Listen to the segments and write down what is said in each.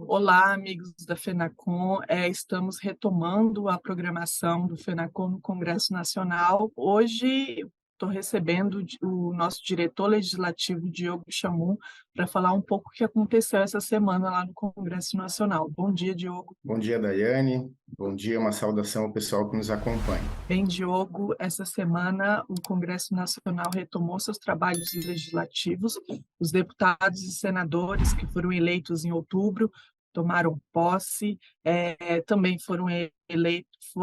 Olá, amigos da FENACON. Estamos retomando a programação do FENACON no Congresso Nacional. Hoje estou recebendo o nosso diretor legislativo, Diogo Chamun, para falar um pouco o que aconteceu essa semana lá no Congresso Nacional. Bom dia, Diogo. Bom dia, Daiane. Bom dia, uma saudação ao pessoal que nos acompanha. Bem, Diogo, essa semana o Congresso Nacional retomou seus trabalhos legislativos. Os deputados e senadores que foram eleitos em outubro tomaram posse, também foi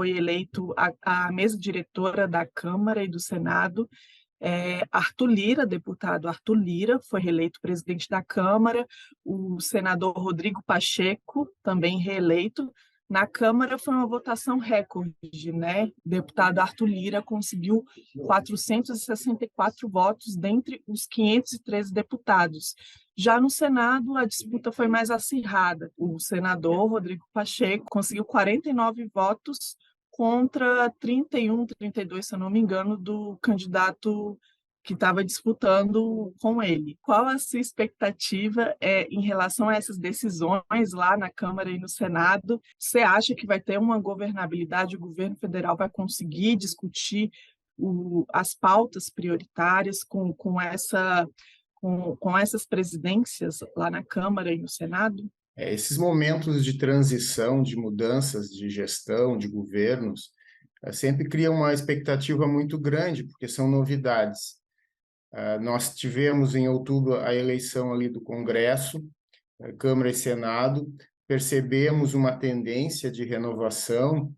eleito a mesa diretora da Câmara e do Senado. Arthur Lira, deputado Arthur Lira, foi reeleito presidente da Câmara, o senador Rodrigo Pacheco, também reeleito. Na Câmara foi uma votação recorde, né? O deputado Arthur Lira conseguiu 464 votos dentre os 513 deputados. Já no Senado, a disputa foi mais acirrada. O senador Rodrigo Pacheco conseguiu 49 votos contra 31, 32, se eu não me engano, do candidato que estava disputando com ele. Qual a sua expectativa em relação a essas decisões lá na Câmara e no Senado? Você acha que vai ter uma governabilidade, o governo federal vai conseguir discutir as pautas prioritárias com essas presidências lá na Câmara e no Senado? Esses momentos de transição, de mudanças de gestão, de governos, sempre criam uma expectativa muito grande, porque são novidades. Nós tivemos em outubro a eleição ali do Congresso, Câmara e Senado, percebemos uma tendência de renovação,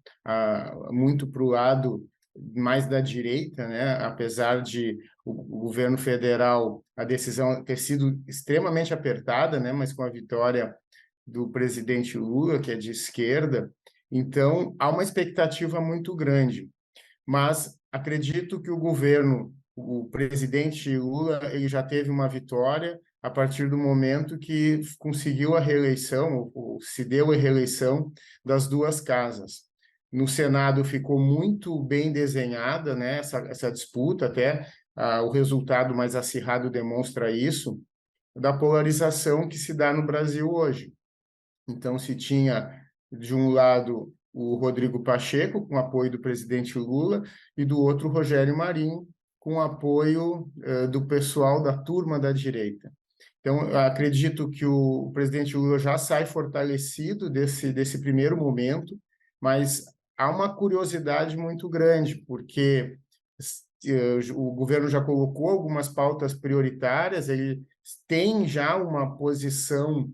muito para o lado mais da direita, né? Apesar de o governo federal, a decisão ter sido extremamente apertada, né? Mas com a vitória do presidente Lula, que é de esquerda, então há uma expectativa muito grande. Mas acredito que o presidente Lula, ele já teve uma vitória a partir do momento que conseguiu a reeleição, ou se deu a reeleição das duas casas. No Senado ficou muito bem desenhada, né, essa disputa, até o resultado mais acirrado demonstra isso, da polarização que se dá no Brasil hoje. Então, se tinha, de um lado, o Rodrigo Pacheco, com apoio do presidente Lula, e do outro, o Rogério Marinho, com apoio do pessoal da turma da direita. Então, eu acredito que o presidente Lula já sai fortalecido desse primeiro momento, mas há uma curiosidade muito grande, porque o governo já colocou algumas pautas prioritárias, ele tem já uma posição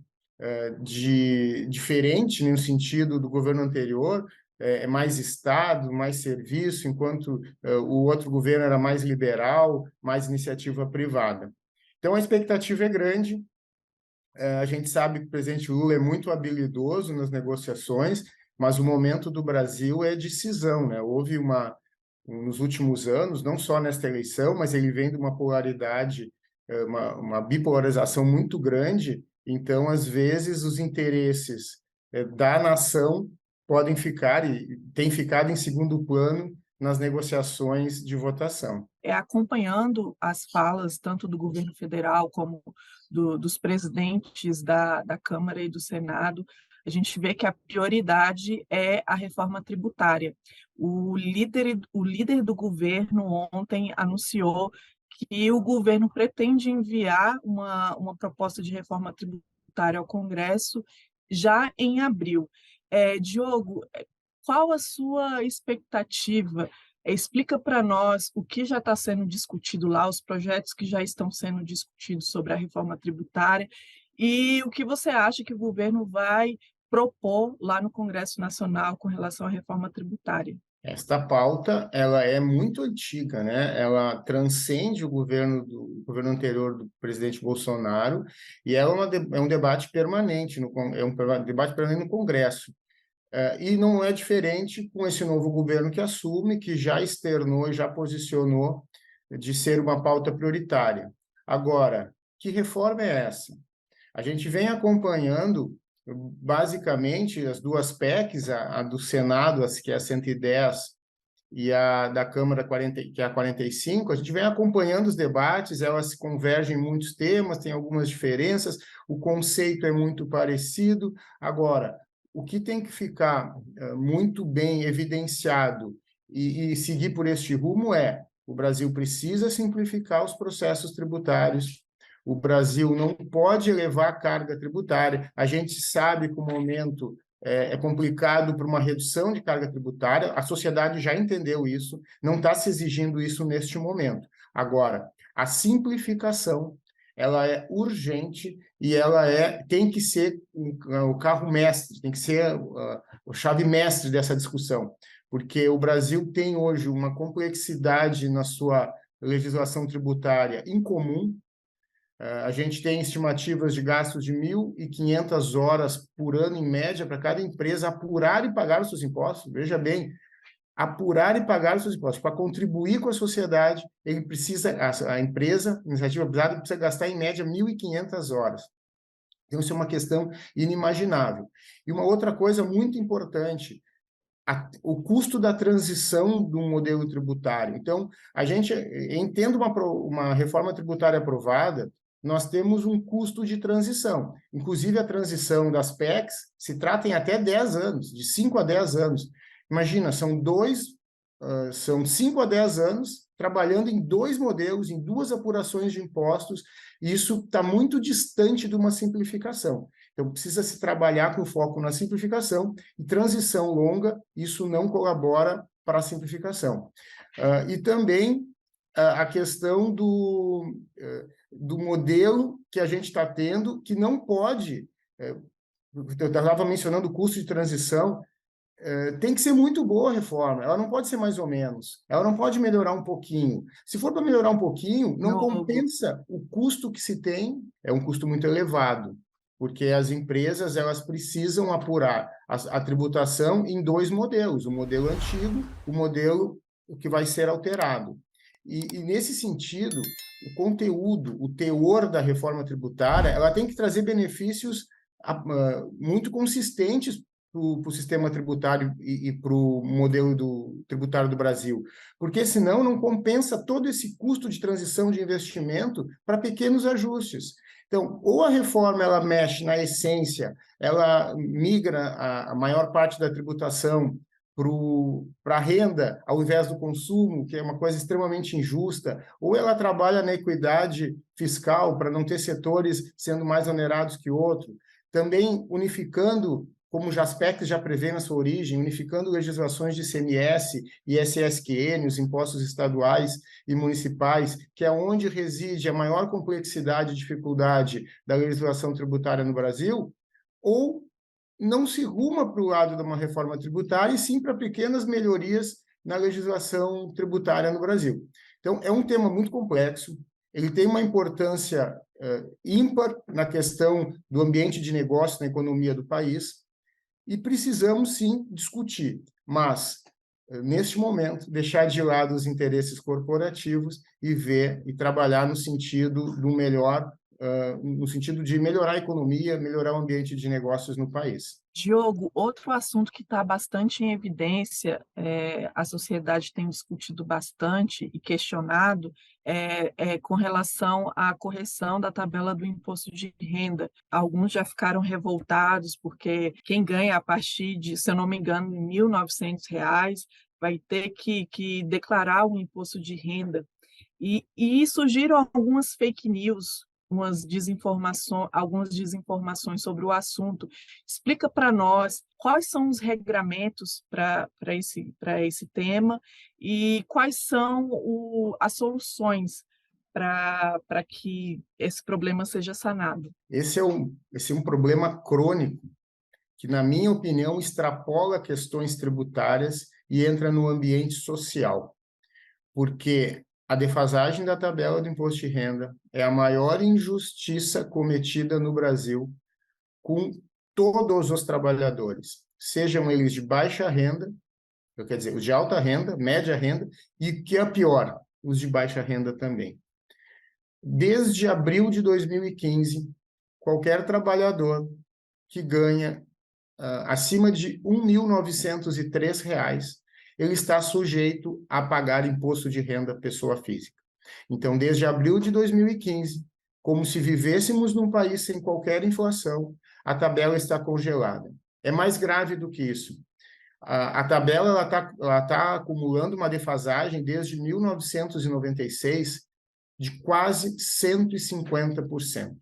diferente no sentido do governo anterior, mais Estado, mais serviço, enquanto o outro governo era mais liberal, mais iniciativa privada. Então, a expectativa é grande. A gente sabe que o presidente Lula é muito habilidoso nas negociações, mas o momento do Brasil é decisão, né? Houve nos últimos anos, não só nesta eleição, mas ele vem de uma polaridade, uma bipolarização muito grande. Então, às vezes, os interesses da nação podem ficar, e têm ficado em segundo plano nas negociações de votação. Acompanhando as falas tanto do governo federal como dos presidentes da Câmara e do Senado, a gente vê que a prioridade é a reforma tributária. O líder do governo ontem anunciou que o governo pretende enviar uma proposta de reforma tributária ao Congresso já em abril. Diogo, qual a sua expectativa? Explica para nós o que já está sendo discutido lá, os projetos que já estão sendo discutidos sobre a reforma tributária e o que você acha que o governo vai propor lá no Congresso Nacional com relação à reforma tributária. Esta pauta, ela é muito antiga, né? Ela transcende o governo anterior do presidente Bolsonaro e é um debate permanente, debate permanente no Congresso. E não é diferente com esse novo governo que assume, que já externou e já posicionou de ser uma pauta prioritária. Agora, que reforma é essa? A gente vem acompanhando, basicamente, as duas PECs, a do Senado, que é a 110, e a da Câmara 40, que é a 45, a gente vem acompanhando os debates, elas se convergem em muitos temas, tem algumas diferenças, o conceito é muito parecido. Agora, o que tem que ficar muito bem evidenciado e seguir por este rumo o Brasil precisa simplificar os processos tributários, o Brasil não pode elevar a carga tributária. A gente sabe que o momento é complicado para uma redução de carga tributária, a sociedade já entendeu isso, não está se exigindo isso neste momento. Agora, a simplificação, ela é urgente e ela tem que ser o carro-mestre, tem que ser a chave-mestre dessa discussão, porque o Brasil tem hoje uma complexidade na sua legislação tributária incomum. A gente tem estimativas de gastos de 1.500 horas por ano, em média, para cada empresa apurar e pagar os seus impostos. Veja bem, apurar e pagar os seus impostos. Para contribuir com a sociedade, ele precisa, a empresa, a iniciativa privada, precisa gastar, em média, 1.500 horas. Então, isso é uma questão inimaginável. E uma outra coisa muito importante, o custo da transição do modelo tributário. Então, a gente entende uma reforma tributária aprovada, nós temos um custo de transição. Inclusive, a transição das PECs se trata em até 10 anos, de 5 a 10 anos. Imagina, são 5 a 10 anos trabalhando em 2 modelos, em 2 apurações de impostos, e isso está muito distante de uma simplificação. Então, precisa se trabalhar com foco na simplificação, e transição longa, isso não colabora para a simplificação. E também a questão do modelo que a gente está tendo, que não pode, eu estava mencionando o custo de transição, tem que ser muito boa a reforma, ela não pode ser mais ou menos, ela não pode melhorar um pouquinho. Se for para melhorar um pouquinho, não compensa o custo que se tem, é um custo muito elevado, porque as empresas elas precisam apurar a tributação em 2 modelos, o modelo antigo, o modelo que vai ser alterado. E nesse sentido, o conteúdo, o teor da reforma tributária, ela tem que trazer benefícios muito consistentes para o sistema tributário e para o modelo tributário do Brasil, porque senão não compensa todo esse custo de transição de investimento para pequenos ajustes. Então, ou a reforma ela mexe na essência, ela migra a maior parte da tributação para a renda, ao invés do consumo, que é uma coisa extremamente injusta, ou ela trabalha na equidade fiscal, para não ter setores sendo mais onerados que outros, também unificando, como o JASPEC já prevê na sua origem, unificando legislações de ICMS e SSQN, os impostos estaduais e municipais, que é onde reside a maior complexidade e dificuldade da legislação tributária no Brasil, ou não se ruma para o lado de uma reforma tributária, e sim para pequenas melhorias na legislação tributária no Brasil. Então, é um tema muito complexo, ele tem uma importância ímpar na questão do ambiente de negócio na economia do país, e precisamos, sim, discutir, mas, neste momento, deixar de lado os interesses corporativos e trabalhar no sentido do melhor, no sentido de melhorar a economia, melhorar o ambiente de negócios no país. Diogo, outro assunto que está bastante em evidência, a sociedade tem discutido bastante e questionado, é com relação à correção da tabela do imposto de renda. Alguns já ficaram revoltados, porque quem ganha a partir de, se eu não me engano, R$ 1.900, vai ter que declarar o imposto de renda. E surgiram algumas fake news, algumas desinformações sobre o assunto. Explica para nós quais são os regramentos para esse tema e quais são as soluções para que esse problema seja sanado. Esse é um problema crônico que, na minha opinião, extrapola questões tributárias e entra no ambiente social, porque a defasagem da tabela do imposto de renda é a maior injustiça cometida no Brasil com todos os trabalhadores, sejam eles de baixa renda, quer dizer, os de alta renda, média renda, e, que é pior, os de baixa renda também. Desde abril de 2015, qualquer trabalhador que ganha acima de R$ 1.903 ele está sujeito a pagar imposto de renda pessoa física. Então, desde abril de 2015, como se vivêssemos num país sem qualquer inflação, a tabela está congelada. É mais grave do que isso. A tabela está acumulando uma defasagem desde 1996 de quase 150%.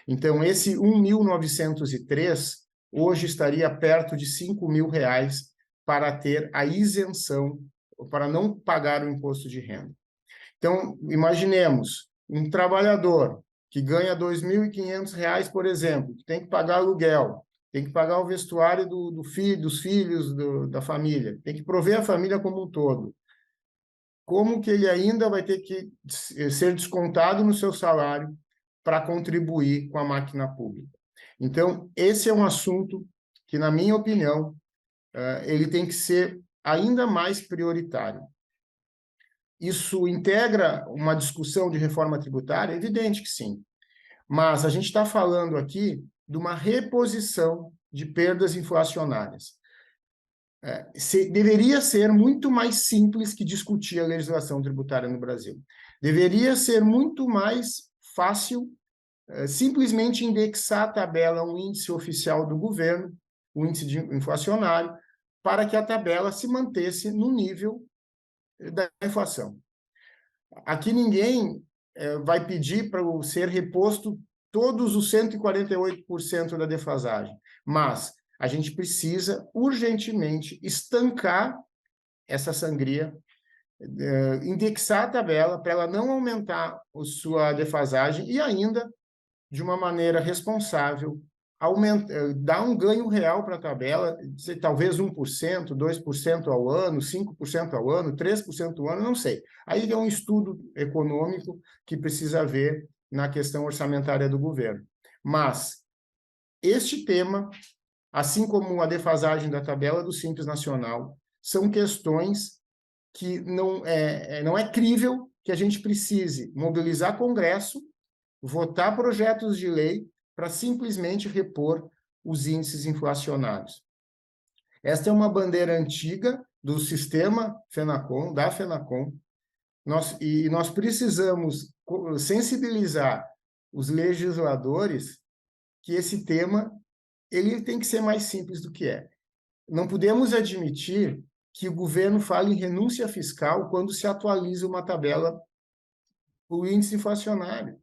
Então, esse 1.903 hoje estaria perto de R$ 5.000 para ter a isenção, para não pagar o imposto de renda. Então, imaginemos um trabalhador que ganha R$ 2.500, por exemplo, que tem que pagar aluguel, tem que pagar o vestuário dos filhos da família, tem que prover a família como um todo. Como que ele ainda vai ter que ser descontado no seu salário para contribuir com a máquina pública? Então, esse é um assunto que, na minha opinião, ele tem que ser ainda mais prioritário. Isso integra uma discussão de reforma tributária? É evidente que sim. Mas a gente está falando aqui de uma reposição de perdas inflacionárias. Deveria ser muito mais simples que discutir a legislação tributária no Brasil. Deveria ser muito mais fácil simplesmente indexar a tabela a um índice oficial do governo, o índice inflacionário, para que a tabela se mantesse no nível da inflação. Aqui ninguém vai pedir para ser reposto todos os 148% da defasagem, mas a gente precisa urgentemente estancar essa sangria, indexar a tabela para ela não aumentar a sua defasagem e ainda, de uma maneira responsável, dar um ganho real para a tabela, talvez 1%, 2% ao ano, 5% ao ano, 3% ao ano, não sei. Aí é um estudo econômico que precisa ver na questão orçamentária do governo. Mas este tema, assim como a defasagem da tabela do Simples Nacional, são questões que não é crível que a gente precise mobilizar Congresso, votar projetos de lei para simplesmente repor os índices inflacionários. Esta é uma bandeira antiga do sistema FENACON, da FENACON, nós precisamos sensibilizar os legisladores que esse tema ele tem que ser mais simples do que é. Não podemos admitir que o governo fale em renúncia fiscal quando se atualiza uma tabela, o índice inflacionário.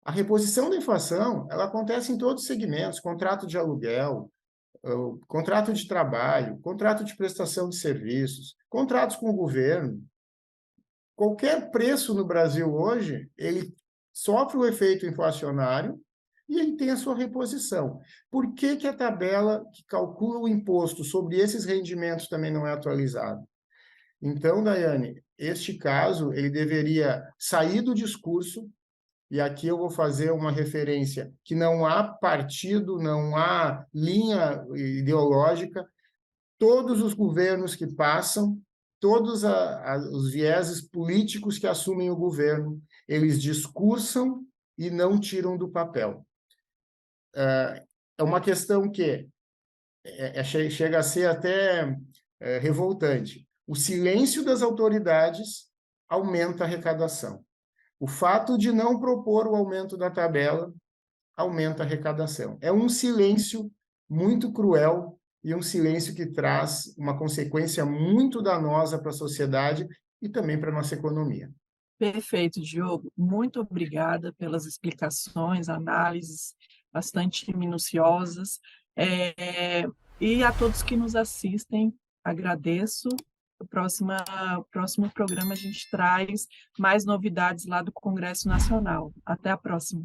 A reposição da inflação, ela acontece em todos os segmentos, contrato de aluguel, contrato de trabalho, contrato de prestação de serviços, contratos com o governo. Qualquer preço no Brasil hoje, ele sofre o efeito inflacionário e ele tem a sua reposição. Por que que a tabela que calcula o imposto sobre esses rendimentos também não é atualizada? Então, Daiane, este caso, ele deveria sair do discurso. E aqui eu vou fazer uma referência que não há partido, não há linha ideológica. Todos os governos que passam, todos os vieses políticos que assumem o governo, eles discursam e não tiram do papel. É uma questão que chega a ser até revoltante. O silêncio das autoridades aumenta a arrecadação. O fato de não propor o aumento da tabela aumenta a arrecadação. É um silêncio muito cruel e um silêncio que traz uma consequência muito danosa para a sociedade e também para a nossa economia. Perfeito, Diogo. Muito obrigada pelas explicações, análises bastante minuciosas. E a todos que nos assistem, agradeço. No próximo programa, a gente traz mais novidades lá do Congresso Nacional. Até a próxima.